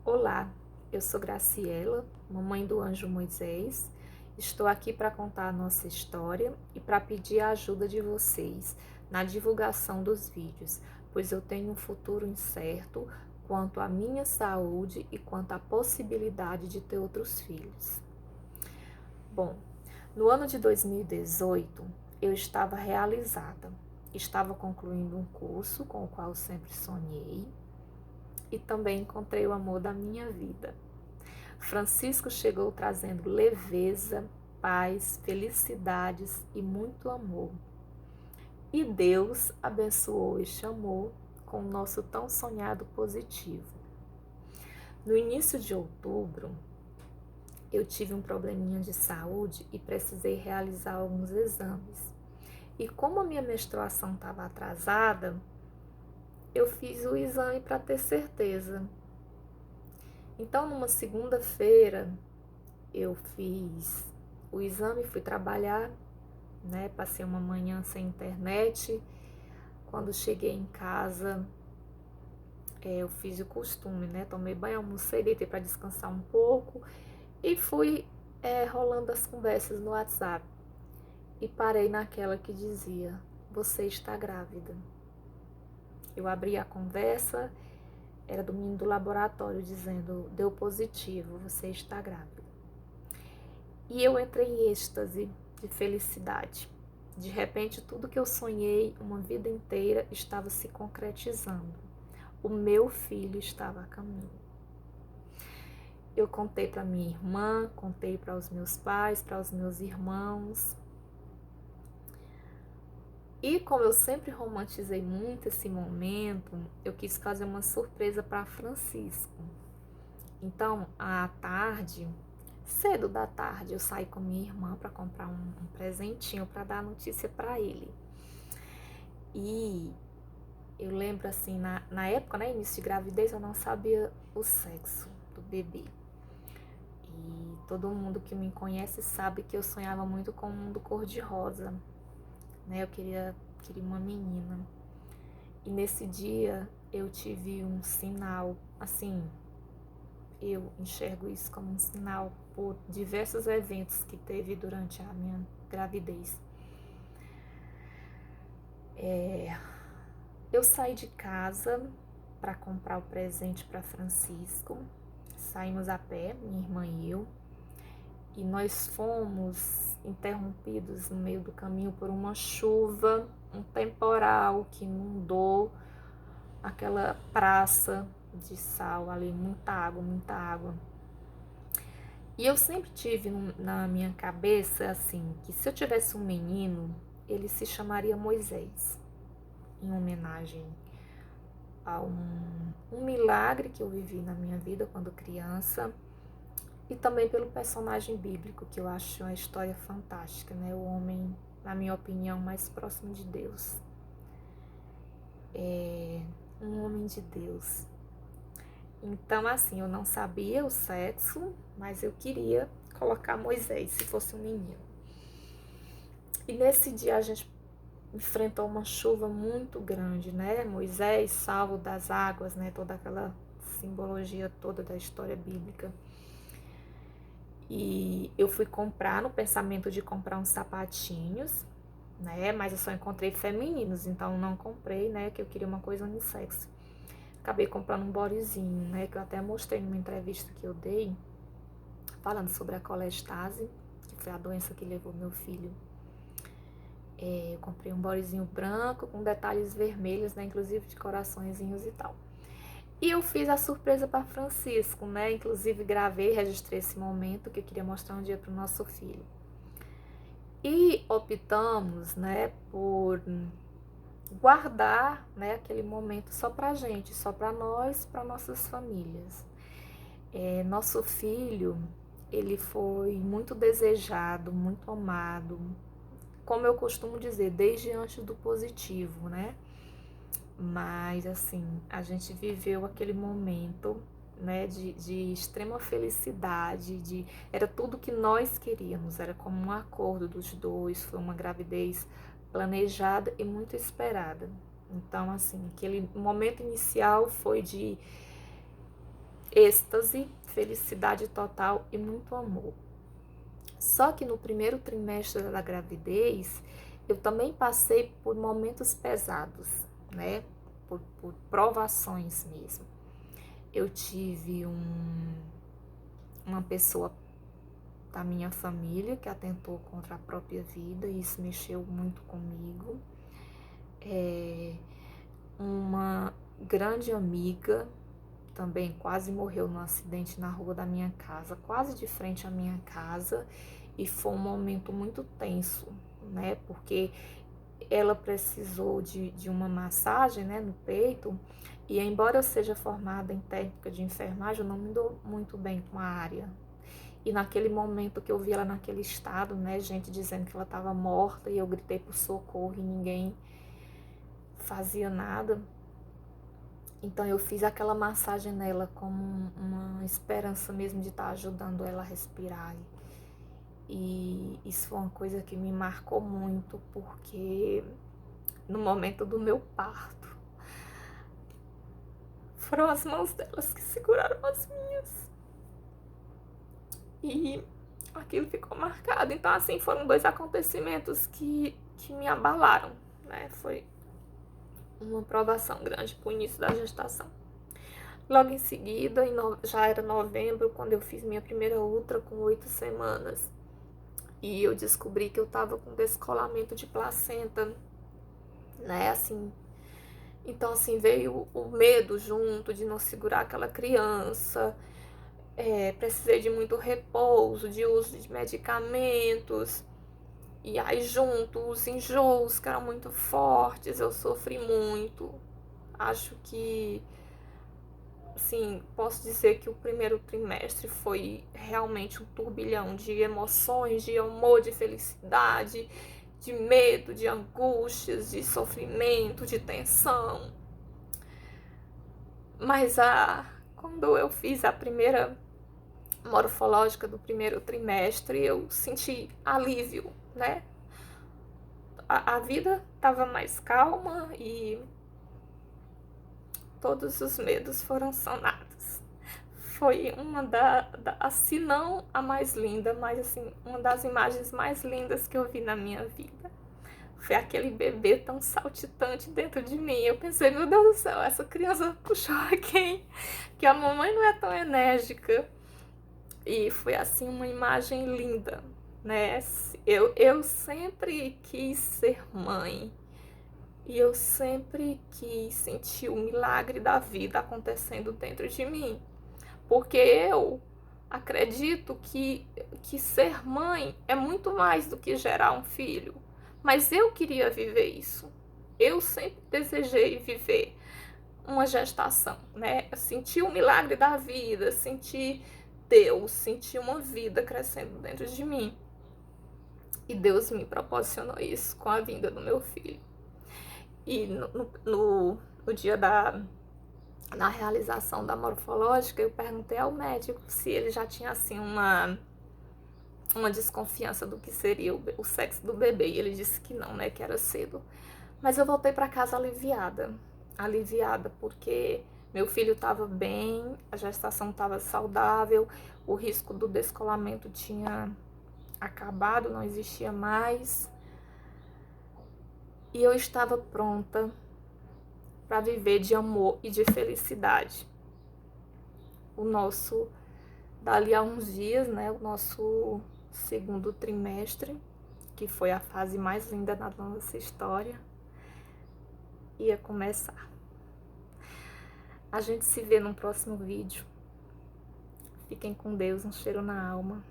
Olá, eu sou Graciela, mamãe do Anjo Moisés. Estou aqui para contar a nossa história e para pedir a ajuda de vocês na divulgação dos vídeos, pois eu tenho um futuro incerto quanto à minha saúde e quanto à possibilidade de ter outros filhos. Bom, no ano de 2018, eu estava realizada. Estava concluindo um curso com o qual sempre sonhei e também encontrei o amor da minha vida. Francisco chegou trazendo leveza, paz, felicidades e muito amor. E Deus abençoou este amor com o nosso tão sonhado positivo. No início de outubro, eu tive um probleminha de saúde e precisei realizar alguns exames. E como a minha menstruação estava atrasada, eu fiz o exame para ter certeza. Então, numa segunda-feira, eu fiz o exame, fui trabalhar, né? Passei uma manhã sem internet. Quando cheguei em casa, eu fiz o costume, né? Tomei banho, almocei, deitei para descansar um pouco e fui rolando as conversas no WhatsApp. E parei naquela que dizia: Você está grávida. Eu abri a conversa, era do menino do laboratório dizendo: Deu positivo, você está grávida. E eu entrei em êxtase de felicidade. De repente, tudo que eu sonhei uma vida inteira estava se concretizando. O meu filho estava a caminho. Eu contei para minha irmã, contei para os meus pais, para os meus irmãos. E como eu sempre romantizei muito esse momento, eu quis fazer uma surpresa para Francisco. Então, à tarde, cedo da tarde, eu saí com minha irmã para comprar um presentinho para dar a notícia para ele. E eu lembro assim, na época, né, início de gravidez, eu não sabia o sexo do bebê. E todo mundo que me conhece sabe que eu sonhava muito com um mundo cor-de-rosa, né? Eu queria uma menina. E nesse dia eu tive um sinal, assim, eu enxergo isso como um sinal por diversos eventos que teve durante a minha gravidez. Eu saí de casa para comprar o presente para Francisco. Saímos a pé, minha irmã e eu, e nós fomos interrompidos no meio do caminho por uma chuva, um temporal que inundou aquela praça de sal ali, muita água, muita água. E eu sempre tive na minha cabeça assim, que se eu tivesse um menino, ele se chamaria Moisés, em homenagem a um milagre que eu vivi na minha vida quando criança, e também pelo personagem bíblico, que eu acho uma história fantástica, né? O homem, na minha opinião, mais próximo de Deus. É um homem de Deus. Então, assim, eu não sabia o sexo, mas eu queria colocar Moisés, se fosse um menino. E nesse dia a gente enfrentou uma chuva muito grande, né? Moisés, salvo das águas, né? Toda aquela simbologia toda da história bíblica. E eu fui comprar, no pensamento de comprar uns sapatinhos, né? Mas eu só encontrei femininos, então não comprei, né? Que eu queria uma coisa unissex. Acabei comprando um bodyzinho, né? Que eu até mostrei numa entrevista que eu dei, falando sobre a colestase, que foi a doença que levou meu filho. Eu comprei um bodyzinho branco com detalhes vermelhos, né? Inclusive de coraçõezinhos e tal. E eu fiz a surpresa para Francisco, né? Inclusive gravei, registrei esse momento que eu queria mostrar um dia para o nosso filho. E optamos, né, por guardar, né, aquele momento só para gente, só para nós, para nossas famílias. Nosso filho, ele foi muito desejado, muito amado, como eu costumo dizer, desde antes do positivo, né? Mas, assim, a gente viveu aquele momento, né, de extrema felicidade, era tudo que nós queríamos, era como um acordo dos dois, foi uma gravidez planejada e muito esperada. Então, assim, aquele momento inicial foi de êxtase, felicidade total e muito amor. Só que no primeiro trimestre da gravidez, eu também passei por momentos pesados, né? Por provações mesmo. Eu tive uma pessoa da minha família que atentou contra a própria vida, e isso mexeu muito comigo. Uma grande amiga também quase morreu num acidente na rua da minha casa, quase de frente à minha casa, e foi um momento muito tenso, né? Porque ela precisou de uma massagem, né, no peito, e embora eu seja formada em técnica de enfermagem, eu não me dou muito bem com a área. E naquele momento que eu vi ela naquele estado, né, gente dizendo que ela estava morta, e eu gritei por socorro e ninguém fazia nada. Então eu fiz aquela massagem nela como uma esperança mesmo de estar ajudando ela a respirar. E isso foi uma coisa que me marcou muito, porque no momento do meu parto, foram as mãos delas que seguraram as minhas. E aquilo ficou marcado. Então, assim, foram dois acontecimentos que me abalaram, né? Foi uma provação grande pro início da gestação. Logo em seguida, já era novembro, quando eu fiz minha primeira ultra com 8 semanas. E eu descobri que eu tava com descolamento de placenta, né? Assim, então, assim, veio o medo junto de não segurar aquela criança. Precisei de muito repouso, de uso de medicamentos. E aí, junto, os enjoos que eram muito fortes, eu sofri muito. Acho que, assim, posso dizer que o primeiro trimestre foi realmente um turbilhão de emoções, de amor, de felicidade, de medo, de angústias, de sofrimento, de tensão. Mas quando eu fiz a primeira morfológica do primeiro trimestre, eu senti alívio, né? A vida estava mais calma e todos os medos foram sanados. Foi se não a mais linda, mas assim, uma das imagens mais lindas que eu vi na minha vida. Foi aquele bebê tão saltitante dentro de mim. Eu pensei, meu Deus do céu, essa criança puxou a quem? Que a mamãe não é tão enérgica. E foi assim uma imagem linda, né? Eu sempre quis ser mãe. E eu sempre quis sentir o milagre da vida acontecendo dentro de mim. Porque eu acredito que ser mãe é muito mais do que gerar um filho. Mas eu queria viver isso. Eu sempre desejei viver uma gestação, né? Sentir o milagre da vida, sentir Deus, sentir uma vida crescendo dentro de mim. E Deus me proporcionou isso com a vinda do meu filho. E no dia na realização da morfológica, eu perguntei ao médico se ele já tinha assim uma desconfiança do que seria o sexo do bebê. E ele disse que não, né, que era cedo. Mas eu voltei para casa aliviada, porque meu filho estava bem, a gestação estava saudável, o risco do descolamento tinha acabado, não existia mais. E eu estava pronta para viver de amor e de felicidade. Dali a uns dias, né, o nosso segundo trimestre, que foi a fase mais linda da nossa história, ia começar. A gente se vê no próximo vídeo. Fiquem com Deus, um cheiro na alma.